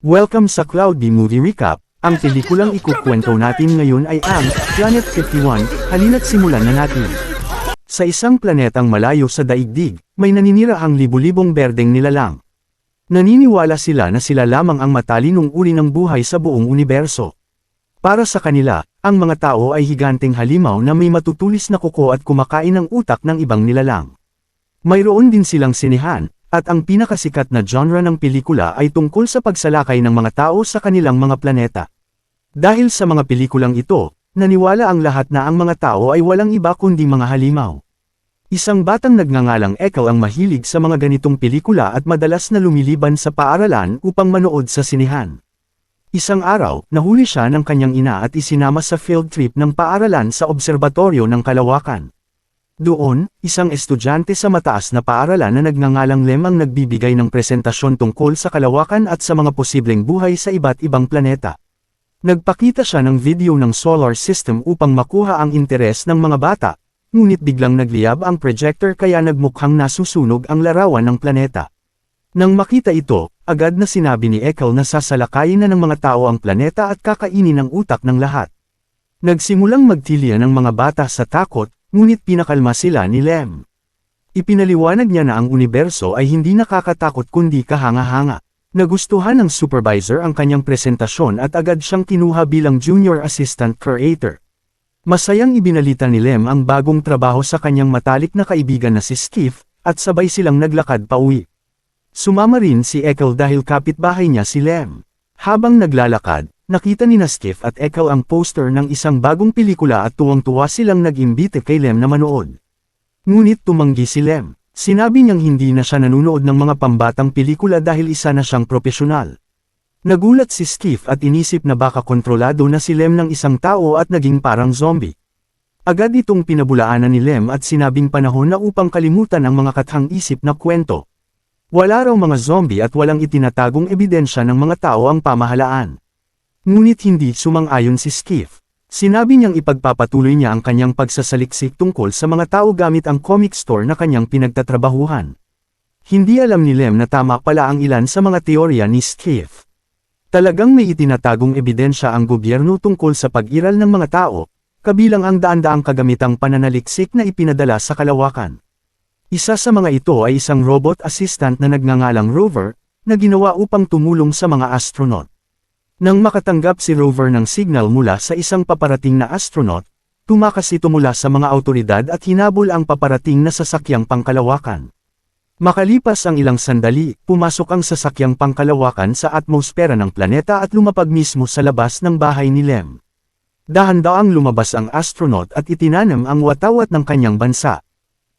Welcome sa Cloudy Movie Recap. Ang pelikulang ikukwento natin ngayon ay ang Planet 51, halina't simulan na natin. Sa isang planetang malayo sa daigdig, may naninirahang libu-libong berdeng nilalang. Naniniwala sila na sila lamang ang matalinong uri ng buhay sa buong universo. Para sa kanila, ang mga tao ay higanteng halimaw na may matutulis na kuko at kumakain ng utak ng ibang nilalang. Mayroon din silang sinehan, at ang pinakasikat na genre ng pelikula ay tungkol sa pagsalakay ng mga tao sa kanilang mga planeta. Dahil sa mga pelikulang ito, naniwala ang lahat na ang mga tao ay walang iba kundi mga halimaw. Isang batang nagngangalang Ekel ang mahilig sa mga ganitong pelikula at madalas na lumiliban sa paaralan upang manood sa sinehan. Isang araw, nahuli siya ng kanyang ina at isinama sa field trip ng paaralan sa obserbatoryo ng Kalawakan. Doon, isang estudyante sa mataas na paaralan na nagngangalang Lem ang nagbibigay ng presentasyon tungkol sa kalawakan at sa mga posibleng buhay sa iba't ibang planeta. Nagpakita siya ng video ng solar system upang makuha ang interes ng mga bata, ngunit biglang nagliyab ang projector kaya nagmukhang nasusunog ang larawan ng planeta. Nang makita ito, agad na sinabi ni Ekel na sasalakayin na ng mga tao ang planeta at kakainin ang utak ng lahat. Nagsimulang magtilya ng mga bata sa takot, ngunit pinakalma sila ni Lem. Ipinaliwanag niya na ang universo ay hindi nakakatakot kundi kahanga-hanga. Nagustuhan ng supervisor ang kanyang presentasyon at agad siyang kinuha bilang junior assistant creator. Masayang ibinalita ni Lem ang bagong trabaho sa kanyang matalik na kaibigan na si Skiff, at sabay silang naglakad pauwi. Sumama rin si Ekel dahil kapitbahay niya si Lem. Habang naglalakad, nakita ni Skiff at Ekel ang poster ng isang bagong pelikula at tuwang-tuwa silang nag-imbite kay Lem na manood. Ngunit tumanggi si Lem. Sinabi niyang hindi na siya nanonood ng mga pambatang pelikula dahil isa na siyang propesyonal. Nagulat si Skiff at inisip na baka kontrolado na si Lem ng isang tao at naging parang zombie. Agad itong pinabulaanan ni Lem at sinabing panahon na upang kalimutan ang mga kathang-isip na kwento. Wala raw mga zombie at walang itinatagong ebidensya ng mga tao ang pamahalaan. Ngunit hindi sumang-ayon si Skiff. Sinabi niyang ipagpapatuloy niya ang kanyang pagsasaliksik tungkol sa mga tao gamit ang comic store na kanyang pinagtatrabahuhan. Hindi alam ni Lem na tama pala ang ilan sa mga teorya ni Skiff. Talagang may itinatagong ebidensya ang gobyerno tungkol sa pag-iral ng mga tao, kabilang ang daan-daang kagamitang pananaliksik na ipinadala sa kalawakan. Isa sa mga ito ay isang robot assistant na nagngangalang Rover, na ginawa upang tumulong sa mga astronaut. Nang makatanggap si Rover ng signal mula sa isang paparating na astronaut, tumakas ito mula sa mga awtoridad at hinabol ang paparating na sasakyang pangkalawakan. Makalipas ang ilang sandali, pumasok ang sasakyang pangkalawakan sa atmosfera ng planeta at lumapag mismo sa labas ng bahay ni Lem. Dahan-daang lumabas ang astronaut at itinanam ang watawat ng kanyang bansa.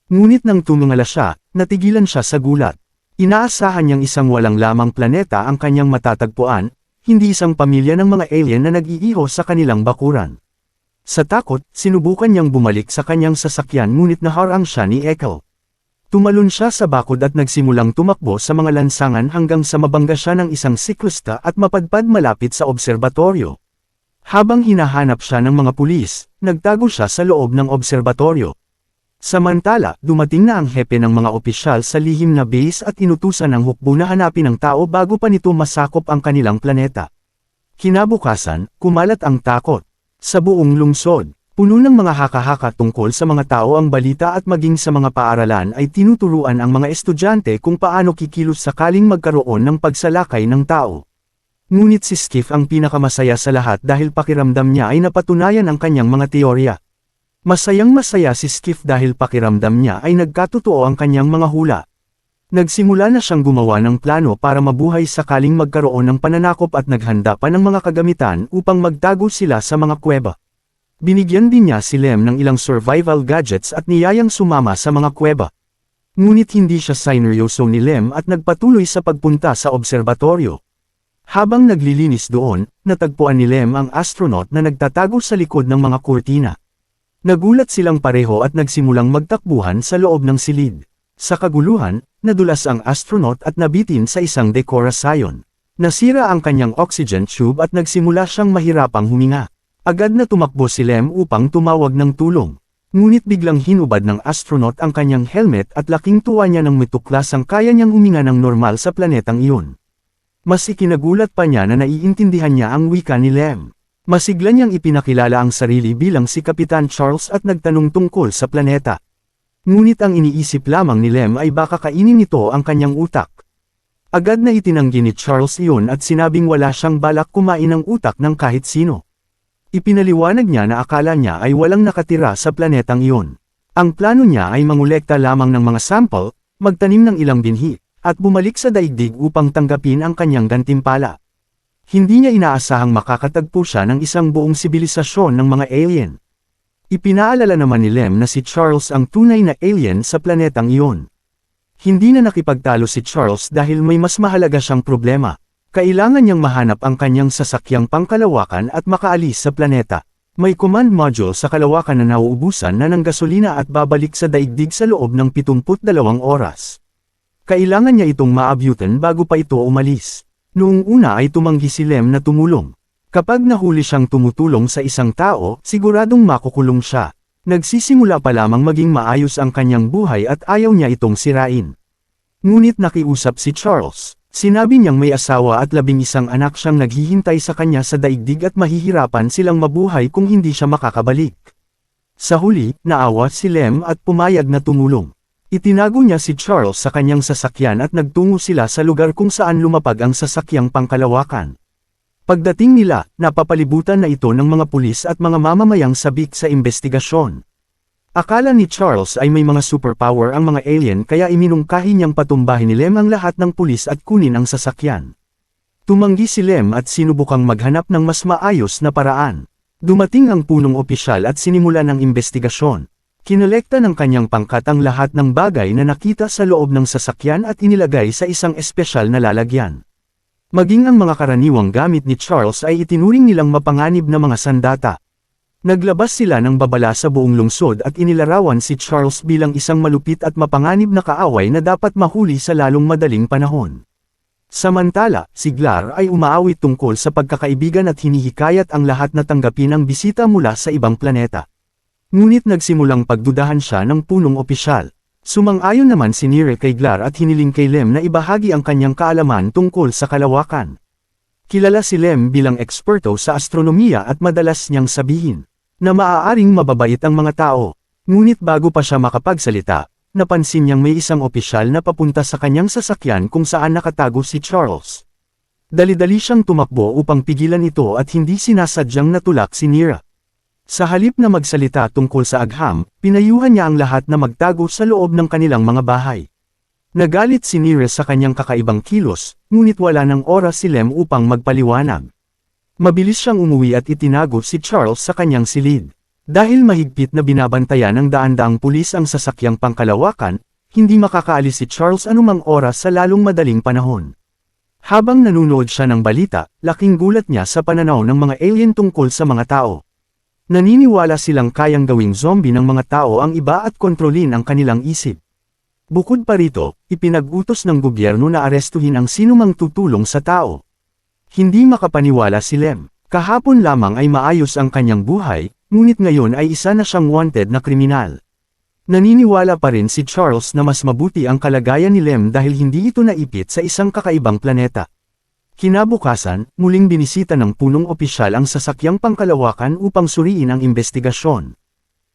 Ngunit nang tumingala siya, natigilan siya sa gulat. Inaasahan niyang isang walang lamang planeta ang kanyang matatagpuan, hindi isang pamilya ng mga alien na nag-iiho sa kanilang bakuran. Sa takot, sinubukan niyang bumalik sa kanyang sasakyan ngunit naharang siya ni Ekel. Tumalon siya sa bakod at nagsimulang tumakbo sa mga lansangan hanggang sa mabangga siya ng isang siklista at mapadpad malapit sa obserbatoryo. Habang hinahanap siya ng mga pulis, nagtago siya sa loob ng obserbatoryo. Samantala, dumating na ang hepe ng mga opisyal sa lihim na base at inutusan ng hukbo na hanapin ang tao bago pa nito masakop ang kanilang planeta. Kinabukasan, kumalat ang takot. Sa buong lungsod, puno ng mga haka-haka tungkol sa mga tao ang balita at maging sa mga paaralan ay tinuturuan ang mga estudyante kung paano kikilos sakaling magkaroon ng pagsalakay ng tao. Ngunit si Skiff ang pinakamasaya sa lahat dahil pakiramdam niya ay napatunayan ang kanyang mga teorya. Masayang-masaya si Skiff dahil pakiramdam niya ay nagkatotoo ang kanyang mga hula. Nagsimula na siyang gumawa ng plano para mabuhay sakaling magkaroon ng pananakop at naghanda pa ng mga kagamitan upang magtago sila sa mga kuweba. Binigyan din niya si Lem ng ilang survival gadgets at niyayang sumama sa mga kuweba. Ngunit hindi siya sineryoso ni Lem at nagpatuloy sa pagpunta sa obserbatoryo. Habang naglilinis doon, natagpuan ni Lem ang astronaut na nagtatago sa likod ng mga kurtina. Nagulat silang pareho at nagsimulang magtakbuhan sa loob ng silid. Sa kaguluhan, nadulas ang astronaut at nabitin sa isang dekorasyon. Nasira ang kanyang oxygen tube at nagsimula siyang mahirapang huminga. Agad na tumakbo si Lem upang tumawag ng tulong. Ngunit biglang hinubad ng astronaut ang kanyang helmet at laking tuwa niya nang matuklasang kaya niyang huminga ng normal sa planetang iyon. Mas ikinagulat pa niya na naiintindihan niya ang wika ni Lem. Masigla niyang ipinakilala ang sarili bilang si Kapitan Charles at nagtanong tungkol sa planeta. Ngunit ang iniisip lamang ni Lem ay baka kainin nito ang kanyang utak. Agad na itinanggi ni Charles iyon at sinabing wala siyang balak kumain ng utak ng kahit sino. Ipinaliwanag niya na akala niya ay walang nakatira sa planetang iyon. Ang plano niya ay mangolekta lamang ng mga sample, magtanim ng ilang binhi, at bumalik sa daigdig upang tanggapin ang kanyang gantimpala. Hindi niya inaasahang makakatagpo siya ng isang buong sibilisasyon ng mga alien. Ipinaalala naman ni Lem na si Charles ang tunay na alien sa planetang iyon. Hindi na nakipagtalo si Charles dahil may mas mahalaga siyang problema. Kailangan niyang mahanap ang kanyang sasakyang pangkalawakan at makaalis sa planeta. May command module sa kalawakan na nauubusan na ng gasolina at babalik sa daigdig sa loob ng 72 oras. Kailangan niya itong maabyutan bago pa ito umalis. Noong una ay tumanggi si Lem na tumulong. Kapag nahuli siyang tumutulong sa isang tao, siguradong makukulong siya. Nagsisimula pa lamang maging maayos ang kanyang buhay at ayaw niya itong sirain. Ngunit nakiusap si Charles. Sinabi niyang may asawa at 11 anak siyang naghihintay sa kanya sa daigdig at mahihirapan silang mabuhay kung hindi siya makakabalik. Sa huli, naawa si Lem at pumayag na tumulong. Itinago niya si Charles sa kanyang sasakyan at nagtungo sila sa lugar kung saan lumapag ang sasakyang pangkalawakan. Pagdating nila, napapalibutan na ito ng mga pulis at mga mamamayang sabik sa investigasyon. Akala ni Charles ay may mga superpower ang mga alien kaya iminungkahi niyang patumbahin ni Lem ang lahat ng pulis at kunin ang sasakyan. Tumanggi si Lem at sinubukang maghanap ng mas maayos na paraan. Dumating ang punong opisyal at sinimulan ang investigasyon. Kinolekta ng kanyang pangkat ang lahat ng bagay na nakita sa loob ng sasakyan at inilagay sa isang espesyal na lalagyan. Maging ang mga karaniwang gamit ni Charles ay itinuring nilang mapanganib na mga sandata. Naglabas sila ng babala sa buong lungsod at inilarawan si Charles bilang isang malupit at mapanganib na kaaway na dapat mahuli sa lalong madaling panahon. Samantala, si Glar ay umaawit tungkol sa pagkakaibigan at hinihikayat ang lahat na tanggapin ang bisita mula sa ibang planeta. Ngunit nagsimulang pagdudahan siya ng punong opisyal. Sumang-ayon naman si Nire kay Glar at hiniling kay Lem na ibahagi ang kanyang kaalaman tungkol sa kalawakan. Kilala si Lem bilang eksperto sa astronomiya at madalas niyang sabihin na maaaring mababait ang mga tao. Ngunit bago pa siya makapagsalita, napansin niyang may isang opisyal na papunta sa kanyang sasakyan kung saan nakatago si Charles. Dali-dali siyang tumakbo upang pigilan ito at hindi sinasadyang natulak si Nira. Sa halip na magsalita tungkol sa agham, pinayuhan niya ang lahat na magtago sa loob ng kanilang mga bahay. Nagalit si Nira sa kanyang kakaibang kilos, ngunit wala ng oras si Lem upang magpaliwanag. Mabilis siyang umuwi at itinago si Charles sa kanyang silid. Dahil mahigpit na binabantayan ng daan-daang pulis ang sasakyang pangkalawakan, hindi makakaalis si Charles anumang oras sa lalong madaling panahon. Habang nanunood siya ng balita, laking gulat niya sa pananaw ng mga alien tungkol sa mga tao. Naniniwala silang kayang gawing zombie ng mga tao ang iba at kontrolin ang kanilang isip. Bukod pa rito, ipinag-utos ng gobyerno na arestuhin ang sinumang tutulong sa tao. Hindi makapaniwala si Lem. Kahapon lamang ay maayos ang kanyang buhay, ngunit ngayon ay isa na siyang wanted na kriminal. Naniniwala pa rin si Charles na mas mabuti ang kalagayan ni Lem dahil hindi ito naipit sa isang kakaibang planeta. Kinabukasan, muling binisita ng punong opisyal ang sasakyang pangkalawakan upang suriin ang investigasyon.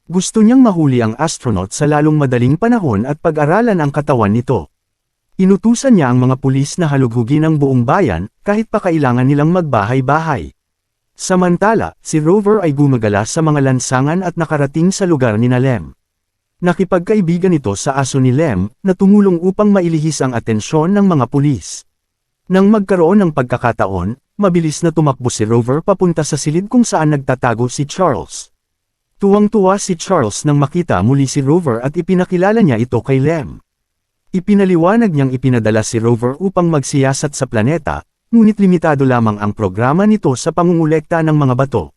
Gusto niyang mahuli ang astronaut sa lalong madaling panahon at pag-aralan ang katawan nito. Inutusan niya ang mga pulis na halughugin ang buong bayan, kahit pa kailangan nilang magbahay-bahay. Samantala, si Rover ay gumagala sa mga lansangan at nakarating sa lugar ni Lem. Nakipagkaibigan ito sa aso ni Lem, na tumulong upang mailihis ang atensyon ng mga pulis. Nang magkaroon ng pagkakataon, mabilis na tumakbo si Rover papunta sa silid kung saan nagtatago si Charles. Tuwang-tuwa si Charles nang makita muli si Rover at ipinakilala niya ito kay Lem. Ipinaliwanag niyang ipinadala si Rover upang magsiyasat sa planeta, ngunit limitado lamang ang programa nito sa pangungulekta ng mga bato.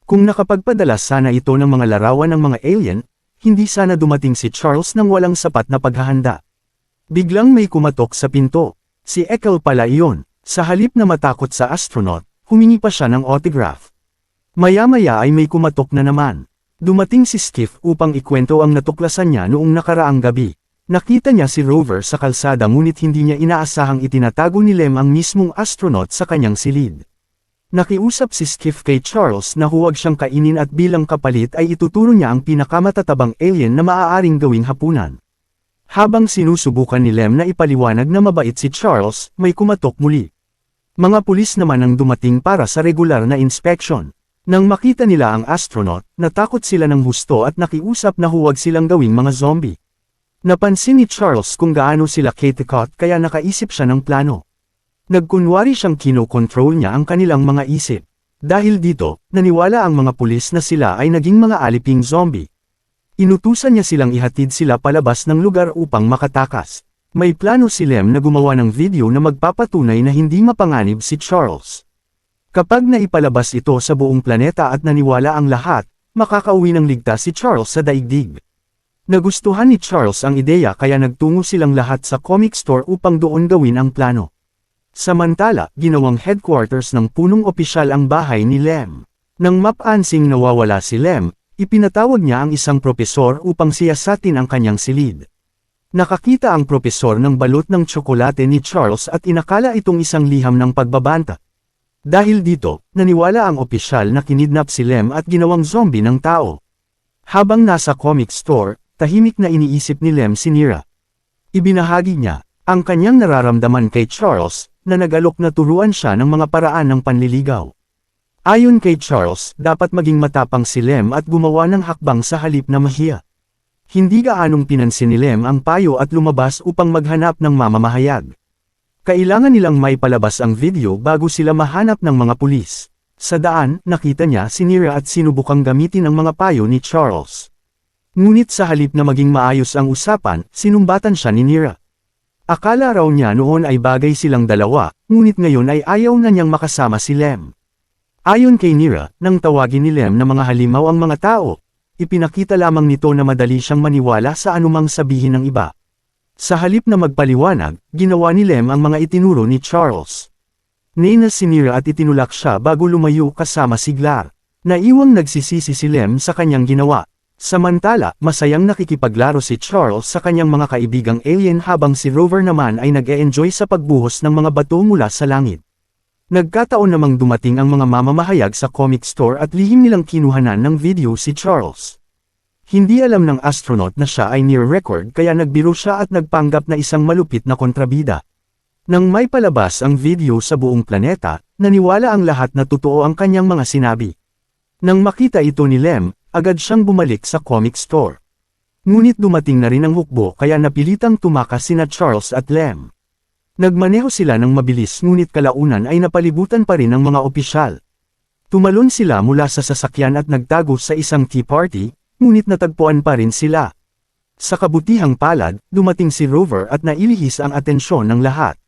Kung nakapagpadala sana ito ng mga larawan ng mga alien, hindi sana dumating si Charles nang walang sapat na paghahanda. Biglang may kumatok sa pinto. Si Ekel pala iyon. Sa halip na matakot sa astronaut, humingi pa siya ng autograph. Maya-maya ay may kumatok na naman. Dumating si Skiff upang ikwento ang natuklasan niya noong nakaraang gabi. Nakita niya si Rover sa kalsada ngunit hindi niya inaasahang itinatago ni Lem ang mismong astronaut sa kanyang silid. Nakiusap si Skiff kay Charles na huwag siyang kainin at bilang kapalit ay ituturo niya ang pinakamatatabang alien na maaaring gawing hapunan. Habang sinusubukan ni Lem na ipaliwanag na mabait si Charles, may kumatok muli. Mga pulis naman ang dumating para sa regular na inspeksyon. Nang makita nila ang astronaut, natakot sila ng husto at nakiusap na huwag silang gawing mga zombie. Napansin ni Charles kung gaano sila katakot kaya nakaisip siya ng plano. Nagkunwari siyang kinokontrol niya ang kanilang mga isip. Dahil dito, naniwala ang mga pulis na sila ay naging mga aliping zombie. Inutusan niya silang ihatid sila palabas ng lugar upang makatakas. May plano si Lem na gumawa ng video na magpapatunay na hindi mapanganib si Charles. Kapag naipalabas ito sa buong planeta at naniwala ang lahat, makakauwi ng ligtas si Charles sa daigdig. Nagustuhan ni Charles ang ideya kaya nagtungo silang lahat sa comic store upang doon gawin ang plano. Samantala, ginawang headquarters ng punong opisyal ang bahay ni Lem. Nang mapansing nawawala si Lem, ipinatawag niya ang isang propesor upang siyasatin ang kanyang silid. Nakakita ang propesor ng balot ng tsokolate ni Charles at inakala itong isang liham ng pagbabanta. Dahil dito, naniwala ang opisyal na kinidnap si Lem at ginawang zombie ng tao. Habang nasa comic store, tahimik na iniisip ni Lem si Nira. Ibinahagi niya ang kanyang nararamdaman kay Charles, na nag-alok na turuan siya ng mga paraan ng panliligaw. Ayon kay Charles, dapat maging matapang si Lem at gumawa ng hakbang sa halip na mahiya. Hindi gaanong pinansin ni Lem ang payo at lumabas upang maghanap ng mamamahayag. Kailangan nilang may palabas ang video bago sila mahanap ng mga pulis. Sa daan, nakita niya si Nira at sinubukang gamitin ang mga payo ni Charles. Ngunit sa halip na maging maayos ang usapan, sinumbatan siya ni Nira. Akala raw niya noon ay bagay silang dalawa, ngunit ngayon ay ayaw na niyang makasama si Lem. Ayon kay Nira, nang tawagin ni Lem na mga halimaw ang mga tao, ipinakita lamang nito na madali siyang maniwala sa anumang sabihin ng iba. Sa halip na magpaliwanag, ginawa ni Lem ang mga itinuro ni Charles. Nainas si Nira at itinulak siya bago lumayo kasama si Glar. Naiwang nagsisisi si Lem sa kanyang ginawa. Samantala, masayang nakikipaglaro si Charles sa kanyang mga kaibigang alien habang si Rover naman ay nag-e-enjoy sa pagbuhos ng mga bato mula sa langit. Nagkataon namang dumating ang mga mamamahayag sa comic store at lihim nilang kinuhanan ng video si Charles. Hindi alam ng astronaut na siya ay near record kaya nagbiro siya at nagpanggap na isang malupit na kontrabida. Nang may palabas ang video sa buong planeta, naniwala ang lahat na totoo ang kanyang mga sinabi. Nang makita ito ni Lem, agad siyang bumalik sa comic store. Ngunit dumating na rin ang hukbo kaya napilitang tumakas sina Charles at Lem. Nagmaneho sila ng mabilis ngunit kalaunan ay napalibutan pa rin ng mga opisyal. Tumalon sila mula sa sasakyan at nagtago sa isang tea party, ngunit natagpuan pa rin sila. Sa kabutihang palad, dumating si Rover at nailihis ang atensyon ng lahat.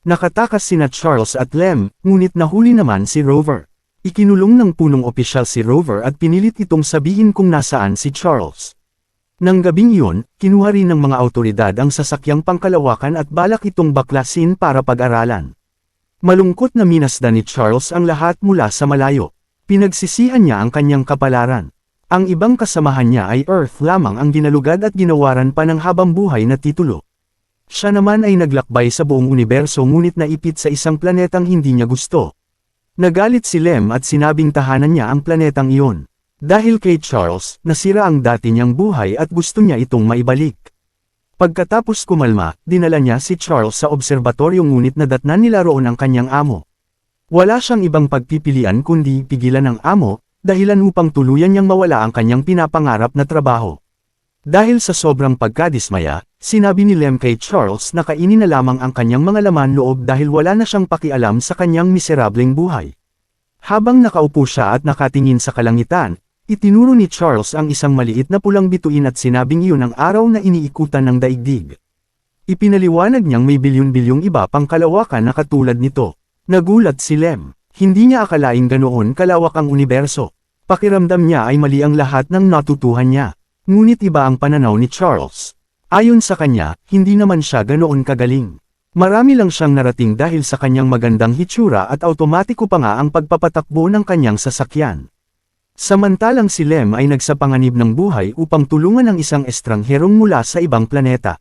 Nakatakas sina Charles at Lem, ngunit nahuli naman si Rover. Ikinulong ng punong opisyal si Rover at pinilit itong sabihin kung nasaan si Charles. Nang gabing iyon, kinuha rin ng mga awtoridad ang sasakyang pangkalawakan at balak itong baklasin para pag-aralan. Malungkot na minasdan ni Charles ang lahat mula sa malayo. Pinagsisihan niya ang kanyang kapalaran. Ang ibang kasamahan niya ay Earth lamang ang ginalugad at ginawaran pa ng habambuhay na titulo. Siya naman ay naglakbay sa buong universo ngunit naipit sa isang planetang hindi niya gusto. Nagalit si Lem at sinabing tahanan niya ang planetang iyon. Dahil kay Charles, nasira ang dati niyang buhay at gusto niya itong maibalik. Pagkatapos kumalma, dinala niya si Charles sa obserbatoryo ngunit nadatnan nila roon ang kanyang amo. Wala siyang ibang pagpipilian kundi pigilan ng amo, dahilan upang tuluyan niyang mawala ang kanyang pinapangarap na trabaho. Dahil sa sobrang pagkadismaya, sinabi ni Lem kay Charles na kainin na lamang ang kanyang mga laman loob dahil wala na siyang pakialam sa kanyang miserableng buhay. Habang nakaupo siya at nakatingin sa kalangitan, itinuro ni Charles ang isang maliit na pulang bituin at sinabing iyon ang araw na iniikutan ng daigdig. Ipinaliwanag niyang may bilyon-bilyong iba pang kalawakan na katulad nito. Nagulat si Lem. Hindi niya akalaing ganoon kalawak ang universo. Pakiramdam niya ay mali ang lahat ng natutuhan niya. Ngunit iba ang pananaw ni Charles. Ayon sa kanya, hindi naman siya ganoon kagaling. Marami lang siyang narating dahil sa kanyang magandang hitsura at automatiko pa nga ang pagpapatakbo ng kanyang sasakyan. Samantalang si Lem ay nagsapanganib ng buhay upang tulungan ang isang estrangherong mula sa ibang planeta.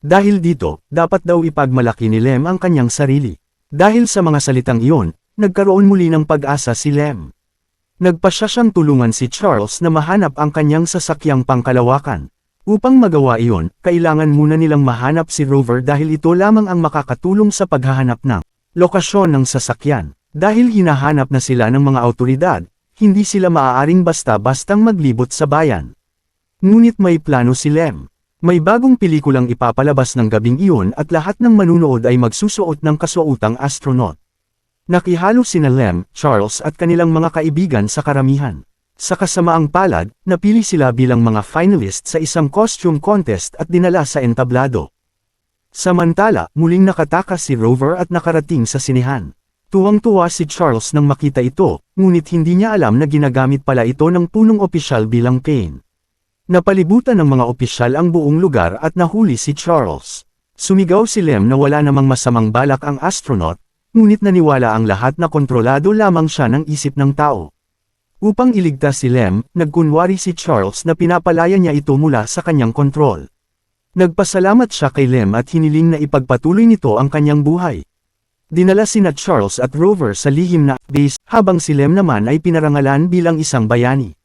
Dahil dito, dapat daw ipagmalaki ni Lem ang kanyang sarili. Dahil sa mga salitang iyon, nagkaroon muli ng pag-asa si Lem. Nagpasya siyang tulungan si Charles na mahanap ang kanyang sasakyang pangkalawakan. Upang magawa iyon, kailangan muna nilang mahanap si Rover dahil ito lamang ang makakatulong sa paghahanap ng lokasyon ng sasakyan. Dahil hinahanap na sila ng mga awtoridad, hindi sila maaaring basta-bastang maglibot sa bayan. Ngunit may plano si Lem. May bagong pelikulang ipapalabas ng gabing iyon at lahat ng manunood ay magsusuot ng kasuotang astronaut. Nakihalo sina Lem, Charles at kanilang mga kaibigan sa karamihan. Sa kasamaang palad, napili sila bilang mga finalist sa isang costume contest at dinala sa entablado. Samantala, muling nakatakas si Rover at nakarating sa sinehan. Tuwang-tuwa si Charles nang makita ito, ngunit hindi niya alam na ginagamit pala ito ng punong opisyal bilang pain. Napalibutan ng mga opisyal ang buong lugar at nahuli si Charles. Sumigaw si Lem na wala namang masamang balak ang astronaut, ngunit naniwala ang lahat na kontrolado lamang siya ng isip ng tao. Upang iligtas si Lem, nagkunwari si Charles na pinapalaya niya ito mula sa kanyang kontrol. Nagpasalamat siya kay Lem at hiniling na ipagpatuloy nito ang kanyang buhay. Dinala sina Charles at Rover sa lihim na base, habang si Lem naman ay pinarangalan bilang isang bayani.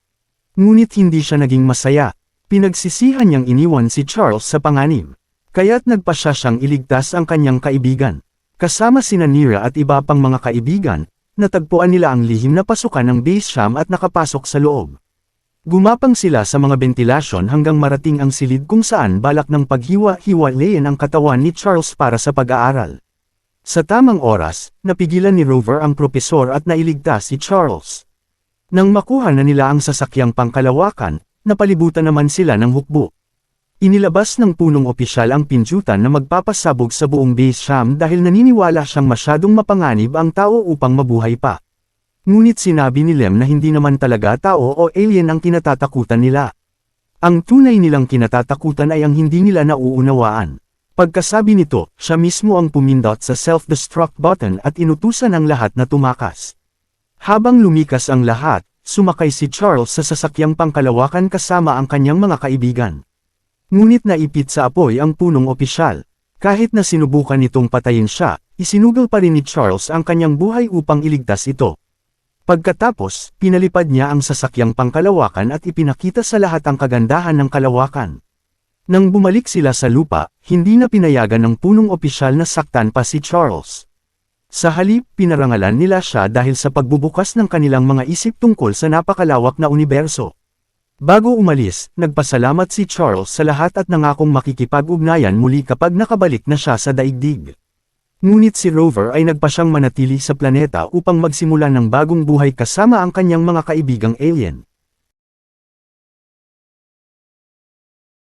Ngunit hindi siya naging masaya. Pinagsisihan niyang iniwan si Charles sa panganib. Kaya't nagpasya siyang iligtas ang kanyang kaibigan. Kasama sina Nira at iba pang mga kaibigan, natagpuan nila ang lihim na pasukan ng base camp at nakapasok sa loob. Gumapang sila sa mga bentilasyon hanggang marating ang silid kung saan balak ng paghiwa-hiwalayin ang katawan ni Charles para sa pag-aaral. Sa tamang oras, napigilan ni Rover ang propesor at nailigtas si Charles. Nang makuha na nila ang sasakyang pangkalawakan, napalibutan naman sila ng hukbo. Inilabas ng punong opisyal ang pinjutan na magpapasabog sa buong base camp dahil naniniwala siyang masyadong mapanganib ang tao upang mabuhay pa. Ngunit sinabi ni Lem na hindi naman talaga tao o alien ang kinatatakutan nila. Ang tunay nilang kinatatakutan ay ang hindi nila nauunawaan. Pagkasabi nito, siya mismo ang pumindot sa self-destruct button at inutusan ang lahat na tumakas. Habang lumikas ang lahat, sumakay si Charles sa sasakyang pangkalawakan kasama ang kanyang mga kaibigan. Ngunit naipit sa apoy ang punong opisyal. Kahit na sinubukan nitong patayin siya, isinugal pa rin ni Charles ang kanyang buhay upang iligtas ito. Pagkatapos, pinalipad niya ang sasakyang pangkalawakan at ipinakita sa lahat ang kagandahan ng kalawakan. Nang bumalik sila sa lupa, hindi na pinayagan ng punong opisyal na saktan pa si Charles. Sa halip, pinarangalan nila siya dahil sa pagbubukas ng kanilang mga isip tungkol sa napakalawak na universo. Bago umalis, nagpasalamat si Charles sa lahat at nangakong makikipag-ugnayan muli kapag nakabalik na siya sa daigdig. Ngunit si Rover ay nagpasyang manatili sa planeta upang magsimula ng bagong buhay kasama ang kanyang mga kaibigang alien.